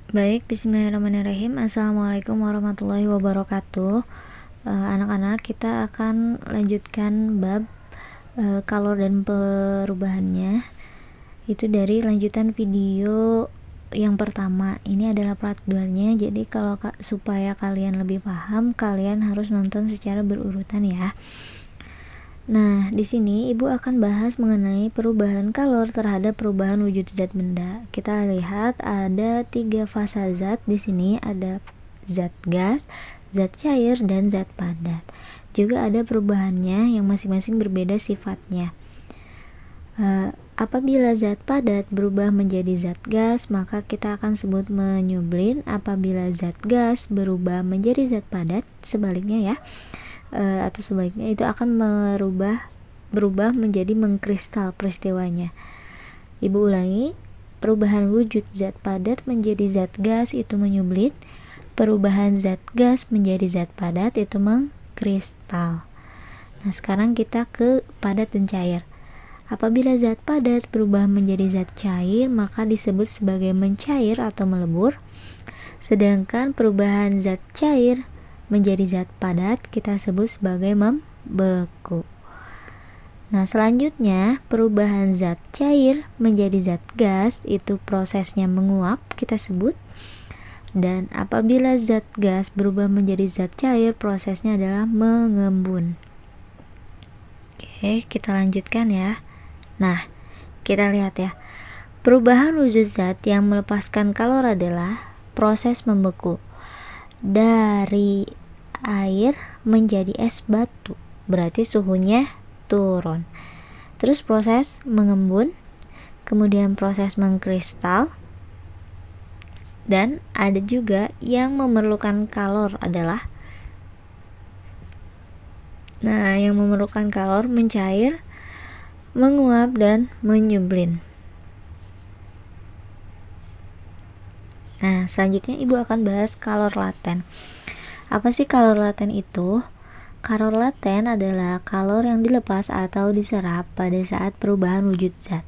Baik, bismillahirrahmanirrahim. Assalamualaikum warahmatullahi wabarakatuh. Anak-anak, kita akan lanjutkan bab kalor dan perubahannya. Itu dari lanjutan video yang pertama. Ini adalah part 2-nya. Jadi kalau supaya kalian lebih paham, kalian harus nonton secara berurutan ya. Nah, di sini Ibu akan bahas mengenai perubahan kalor terhadap perubahan wujud zat benda. Kita lihat ada 3 fasa zat di sini, ada zat gas, zat cair, dan zat padat. Juga ada perubahannya yang masing-masing berbeda sifatnya. Apabila zat padat berubah menjadi zat gas, maka kita akan sebut menyublin. Apabila zat gas berubah menjadi zat padat, sebaliknya ya, atau sebaliknya itu akan berubah menjadi mengkristal peristiwanya. Ibu ulangi, perubahan wujud zat padat menjadi zat gas itu menyublin, perubahan zat gas menjadi zat padat itu mengkristal. Nah, sekarang kita ke padat dan cair. Apabila zat padat berubah menjadi zat cair, maka disebut sebagai mencair atau melebur. Sedangkan perubahan zat cair menjadi zat padat kita sebut sebagai membeku. Nah, selanjutnya perubahan zat cair menjadi zat gas itu prosesnya menguap kita sebut. Dan apabila zat gas berubah menjadi zat cair, prosesnya adalah mengembun. Oke, kita lanjutkan ya. Nah, kita lihat ya. Perubahan wujud zat yang melepaskan kalor adalah proses membeku. Dari air menjadi es batu, berarti suhunya turun. Terus proses mengembun, kemudian proses mengkristal, dan ada juga yang memerlukan kalor adalah yang memerlukan kalor mencair, menguap, dan menyublin. Nah, selanjutnya Ibu akan bahas kalor laten. Apa sih kalor laten itu? Kalor laten adalah kalor yang dilepas atau diserap pada saat perubahan wujud zat.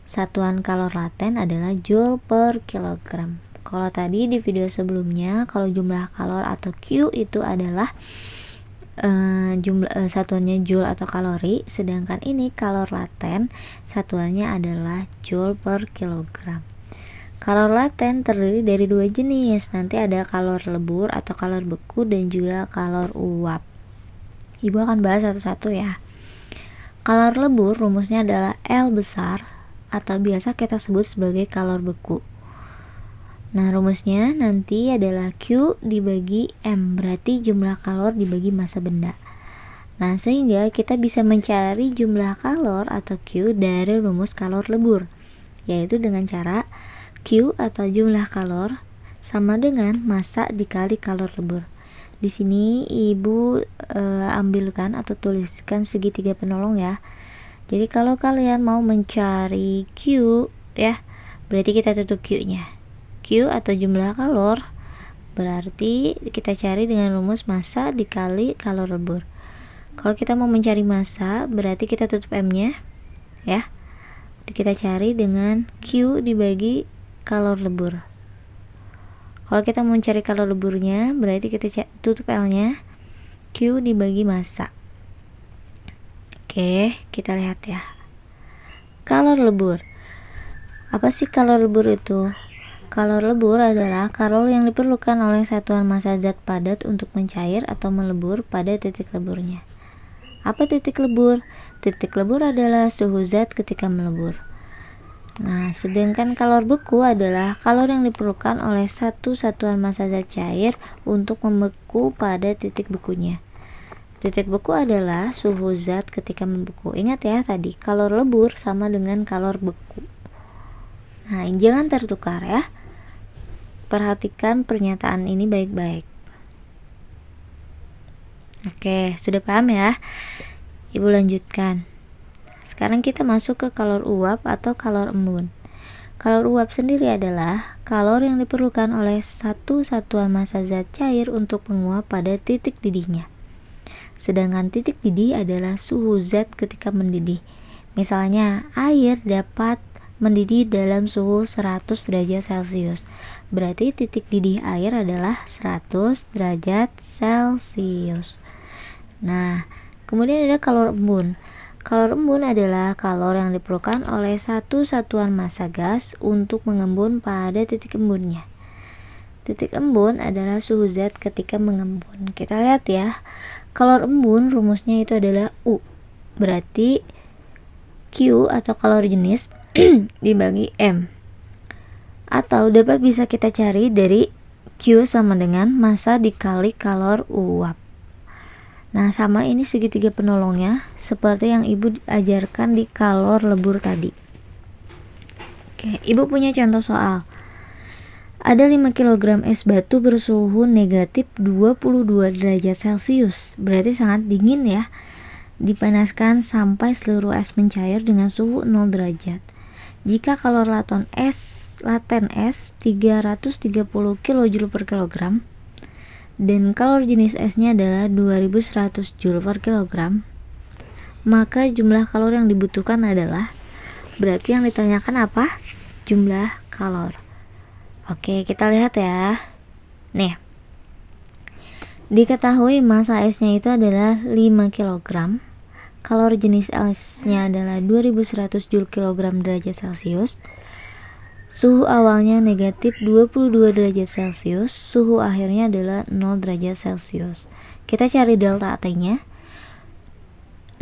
Satuan kalor laten adalah joule per kilogram. Kalau tadi di video sebelumnya, kalau jumlah kalor atau Q itu adalah satuannya joule atau kalori, sedangkan ini kalor laten satuannya adalah joule per kilogram. Kalor laten terdiri dari 2 jenis. Nanti ada kalor lebur atau kalor beku dan juga kalor uap. Ibu akan bahas satu-satu ya. Kalor lebur rumusnya adalah L besar atau biasa kita sebut sebagai kalor beku. Nah, rumusnya nanti adalah Q dibagi M, berarti jumlah kalor dibagi massa benda. Nah, sehingga kita bisa mencari jumlah kalor atau Q dari rumus kalor lebur, yaitu dengan cara Q atau jumlah kalor sama dengan massa dikali kalor lebur. Di sini Ibu ambilkan atau tuliskan segitiga penolong ya. Jadi kalau kalian mau mencari Q ya, berarti kita tutup Q-nya. Q atau jumlah kalor berarti kita cari dengan rumus massa dikali kalor lebur. Kalau kita mau mencari massa, berarti kita tutup M-nya ya. Kita cari dengan Q dibagi kalor lebur. Kalau kita mau mencari kalor leburnya, berarti kita tutup L-nya, Q dibagi massa. Oke, kita lihat ya. Kalor lebur. Apa sih kalor lebur itu? Kalor lebur adalah kalor yang diperlukan oleh satuan massa zat padat untuk mencair atau melebur pada titik leburnya. Apa titik lebur? Titik lebur adalah suhu zat ketika melebur. Nah, sedangkan kalor beku adalah kalor yang diperlukan oleh satu satuan massa zat cair untuk membeku pada titik bekunya. Titik beku adalah suhu zat ketika membeku. Ingat ya tadi, kalor lebur sama dengan kalor beku. Nah, jangan tertukar ya. Perhatikan pernyataan ini baik-baik. Oke, sudah paham ya? Ibu lanjutkan. Sekarang kita masuk ke kalor uap atau kalor embun. Kalor uap sendiri adalah kalor yang diperlukan oleh satu satuan massa zat cair untuk menguap pada titik didihnya. Sedangkan titik didih adalah suhu zat ketika mendidih. Misalnya, air dapat mendidih dalam suhu 100 derajat Celcius. Berarti titik didih air adalah 100 derajat Celcius. Nah, kemudian ada kalor embun. Kalor embun adalah kalor yang diperlukan oleh satu satuan massa gas untuk mengembun pada titik embunnya. Titik embun adalah suhu zat ketika mengembun. Kita lihat ya, kalor embun rumusnya itu adalah U. Berarti Q atau kalor jenis dibagi M. Atau dapat bisa kita cari dari Q sama dengan massa dikali kalor uap. Nah, sama ini segitiga penolongnya seperti yang Ibu ajarkan di kalor lebur tadi. Oke, Ibu punya contoh soal. Ada 5 kg es batu bersuhu negatif 22 derajat Celcius. Berarti sangat dingin ya. Dipanaskan sampai seluruh es mencair dengan suhu 0 derajat. Jika kalor laten es 330 kJ per kilogram dan kalor jenis esnya adalah 2100 Joule per kilogram, maka jumlah kalor yang dibutuhkan adalah, berarti yang ditanyakan apa? Jumlah kalor. Oke, kita lihat ya. Nih, diketahui massa esnya itu adalah 5 kg, kalor jenis esnya adalah 2100 Joule kilogram derajat Celcius, suhu awalnya negatif 22 derajat Celcius, suhu akhirnya adalah 0 derajat Celcius. Kita cari delta T-nya.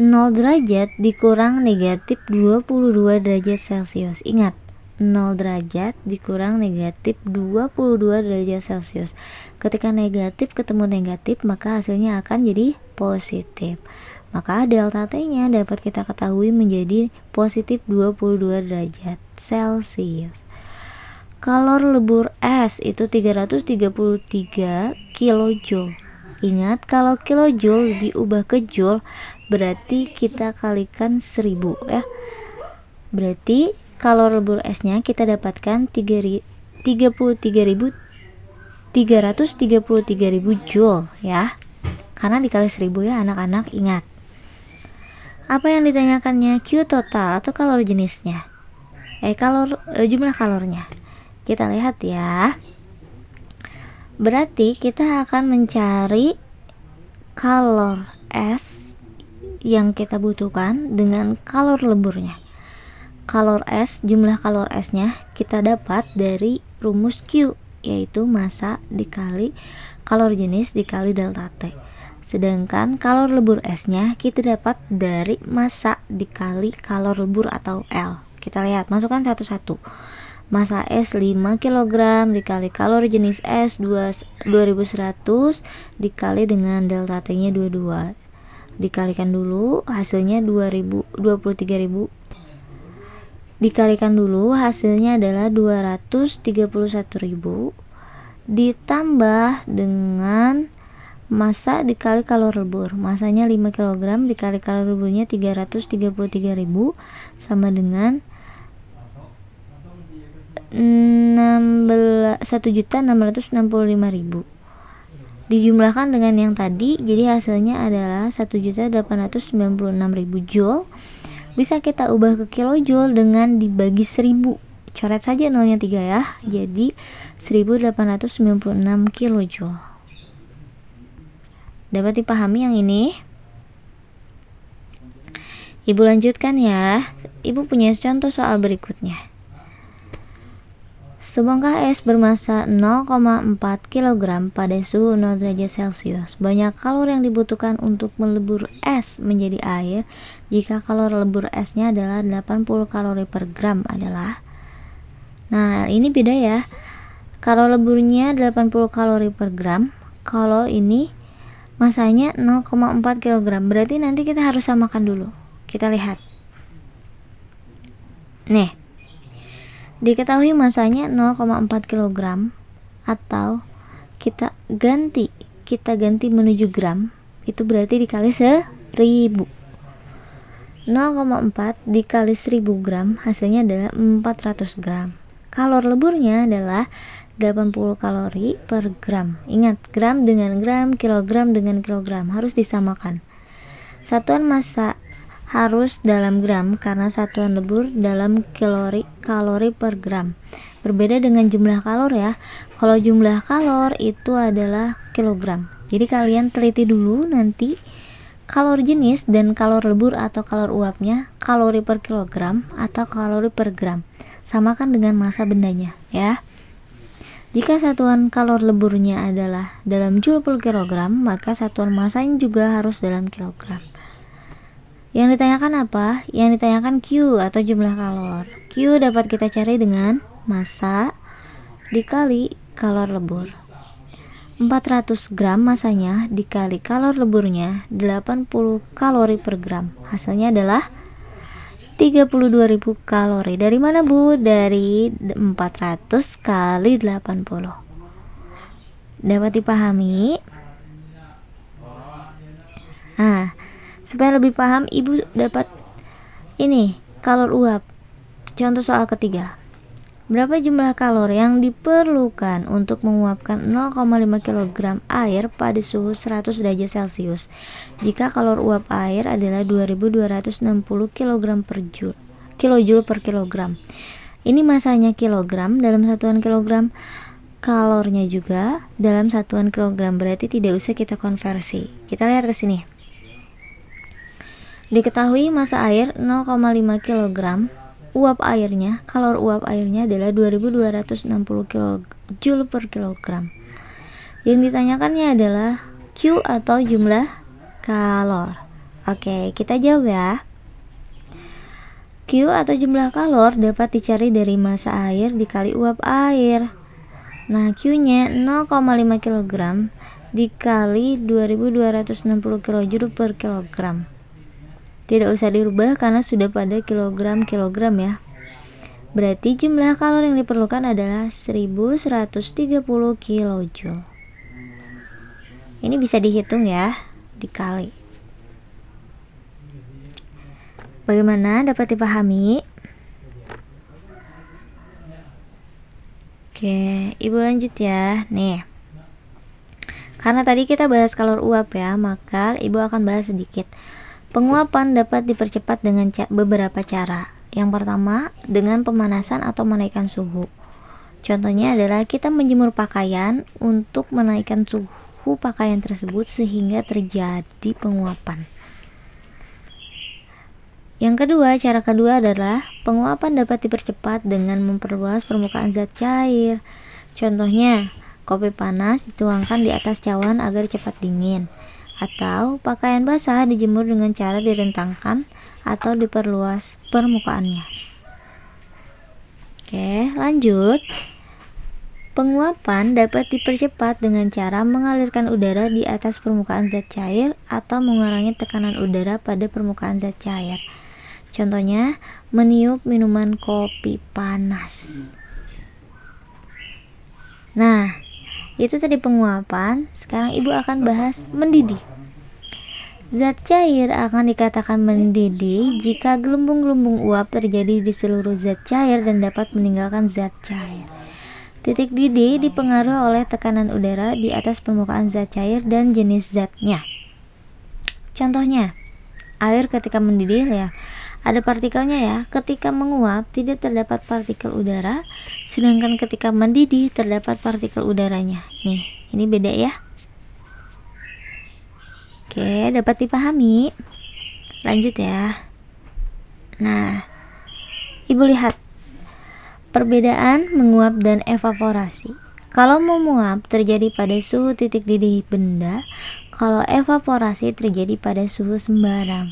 0 derajat dikurang negatif 22 derajat Celcius. Ingat, 0 derajat dikurang negatif 22 derajat Celcius. Ketika negatif ketemu negatif, maka hasilnya akan jadi positif. Maka delta T-nya dapat kita ketahui menjadi positif 22 derajat Celcius. Kalor lebur es itu 333 kJ. Ingat, kalau kilojoule diubah ke joule berarti kita kalikan 1000 ya. Berarti kalor lebur esnya kita dapatkan 333.000 joule ya. Karena dikali 1000 ya anak-anak, ingat. Apa yang ditanyakannya? Q total atau kalor jenisnya? Jumlah kalornya. Kita lihat ya. Berarti kita akan mencari kalor es yang kita butuhkan dengan kalor leburnya. Kalor es, jumlah kalor esnya kita dapat dari rumus Q, yaitu massa dikali kalor jenis dikali delta T. Sedangkan kalor lebur esnya kita dapat dari massa dikali kalor lebur atau L. Kita lihat, masukkan satu-satu. Massa es 5 kg dikali kalor jenis es 2100 dikali dengan delta T nya 22, dikalikan dulu hasilnya 23.000, dikalikan dulu hasilnya adalah 231.000 ditambah dengan massa dikali kalor lebur. Massanya 5 kg dikali kalor leburnya 333.000 sama dengan 1.665.000. Dijumlahkan dengan yang tadi, jadi hasilnya adalah 1.896.000 joule. Bisa kita ubah ke kilojoule dengan dibagi 1000. Coret saja nolnya 3 ya. Jadi 1896 kilojoule. Dapat dipahami yang ini? Ibu lanjutkan ya. Ibu punya contoh soal berikutnya. Sebongkah es bermassa 0,4 kg pada suhu 0 derajat Celcius. Banyak kalor yang dibutuhkan untuk melebur es menjadi air jika kalor lebur esnya adalah 80 kalori per gram adalah. Nah, ini beda ya. Kalor leburnya 80 kalori per gram. Kalau ini masanya 0,4 kg. Berarti nanti kita harus samakan dulu. Kita lihat. Nih. Diketahui masanya 0,4 kg atau kita ganti menuju gram, itu berarti dikali 1000. 0,4 dikali 1000 gram hasilnya adalah 400 gram. Kalor leburnya adalah 80 kalori per gram. Ingat, gram dengan gram, kilogram dengan kilogram harus disamakan. Satuan massa harus dalam gram karena satuan lebur dalam kalori per gram. Berbeda dengan jumlah kalor ya. Kalau jumlah kalor itu adalah kilogram. Jadi kalian teliti dulu nanti kalor jenis dan kalor lebur atau kalor uapnya, kalori per kilogram atau kalori per gram. Samakan dengan massa bendanya ya. Jika satuan kalor leburnya adalah dalam joule per kilogram, maka satuan massanya juga harus dalam kilogram. Yang ditanyakan apa? Yang ditanyakan Q atau jumlah kalor. Q dapat kita cari dengan massa dikali kalor lebur. 400 gram massanya dikali kalor leburnya 80 kalori per gram. Hasilnya adalah 32.000 kalori. Dari mana Bu? Dari 400 kali 80. Dapat dipahami? Nah, supaya lebih paham, Ibu dapat ini kalor uap. Contoh soal ketiga. Berapa jumlah kalor yang diperlukan untuk menguapkan 0,5 kg air pada suhu 100 derajat Celcius jika kalor uap air adalah 2260 kilojoule per kilogram. Ini masanya kilogram dalam satuan kilogram, kalornya juga dalam satuan kilogram, berarti tidak usah kita konversi. Kita lihat ke sini. Diketahui massa air 0,5 kg, uap airnya, kalor uap airnya adalah 2260 kJ per kilogram. Yang ditanyakannya adalah Q atau jumlah kalor. Oke, kita jawab ya. Q atau jumlah kalor dapat dicari dari massa air dikali uap air. Nah, Q-nya 0,5 kg dikali 2260 kJ per kilogram. Tidak usah dirubah karena sudah pada kilogram ya. Berarti jumlah kalori yang diperlukan adalah 1130 kJ. Ini bisa dihitung ya, dikali. Bagaimana, dapat dipahami? Oke, Ibu lanjut ya. Nih, karena tadi kita bahas kalor uap ya, maka Ibu akan bahas sedikit. Penguapan dapat dipercepat dengan beberapa cara. Yang pertama, dengan pemanasan atau menaikkan suhu. Contohnya adalah kita menjemur pakaian untuk menaikkan suhu pakaian tersebut sehingga terjadi penguapan. Yang kedua, cara kedua adalah penguapan dapat dipercepat dengan memperluas permukaan zat cair. Contohnya, kopi panas dituangkan di atas cawan agar cepat dingin. Atau pakaian basah dijemur dengan cara direntangkan atau diperluas permukaannya. Oke, lanjut. Penguapan dapat dipercepat dengan cara mengalirkan udara di atas permukaan zat cair atau mengurangi tekanan udara pada permukaan zat cair. Contohnya, meniup minuman kopi panas. Nah, itu tadi penguapan. Sekarang Ibu akan bahas mendidih. Zat cair akan dikatakan mendidih jika gelembung-gelembung uap terjadi di seluruh zat cair dan dapat meninggalkan zat cair. Titik didih dipengaruhi oleh tekanan udara di atas permukaan zat cair dan jenis zatnya. Contohnya, air ketika mendidih ya, ada partikelnya ya. Ketika menguap tidak terdapat partikel udara, sedangkan ketika mendidih terdapat partikel udaranya. Nih, ini beda ya. Oke, dapat dipahami. Lanjut ya. Nah, Ibu lihat perbedaan menguap dan evaporasi. Kalau menguap terjadi pada suhu titik didih benda, kalau evaporasi terjadi pada suhu sembarang.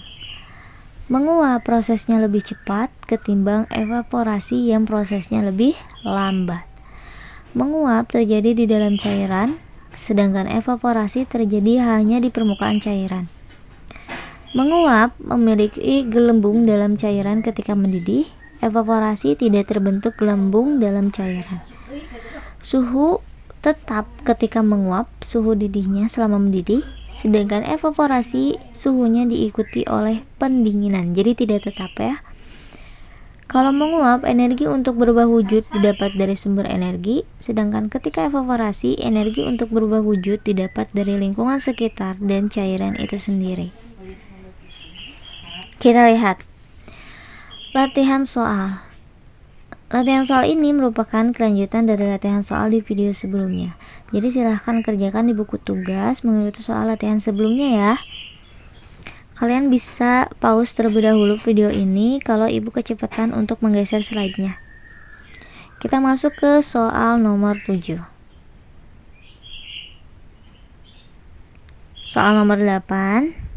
Menguap prosesnya lebih cepat ketimbang evaporasi yang prosesnya lebih lambat. Menguap terjadi di dalam cairan, sedangkan evaporasi terjadi hanya di permukaan cairan. Menguap memiliki gelembung dalam cairan ketika mendidih, evaporasi tidak terbentuk gelembung dalam cairan. Suhu tetap ketika menguap, suhu didihnya selama mendidih, sedangkan evaporasi suhunya diikuti oleh pendinginan, jadi tidak tetap ya. Kalau menguap, energi untuk berubah wujud didapat dari sumber energi, sedangkan ketika evaporasi, energi untuk berubah wujud didapat dari lingkungan sekitar dan cairan itu sendiri. Kita lihat latihan soal. Latihan soal ini merupakan kelanjutan dari latihan soal di video sebelumnya. Jadi silahkan kerjakan di buku tugas mengikuti soal latihan sebelumnya ya. Kalian bisa pause terlebih dahulu video ini kalau ibu kecepatan untuk menggeser slide-nya. Kita masuk ke soal nomor 7. Soal nomor 8.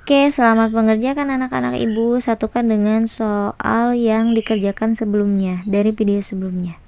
Oke, selamat mengerjakan anak-anak ibu. Satukan dengan soal yang dikerjakan sebelumnya dari video sebelumnya.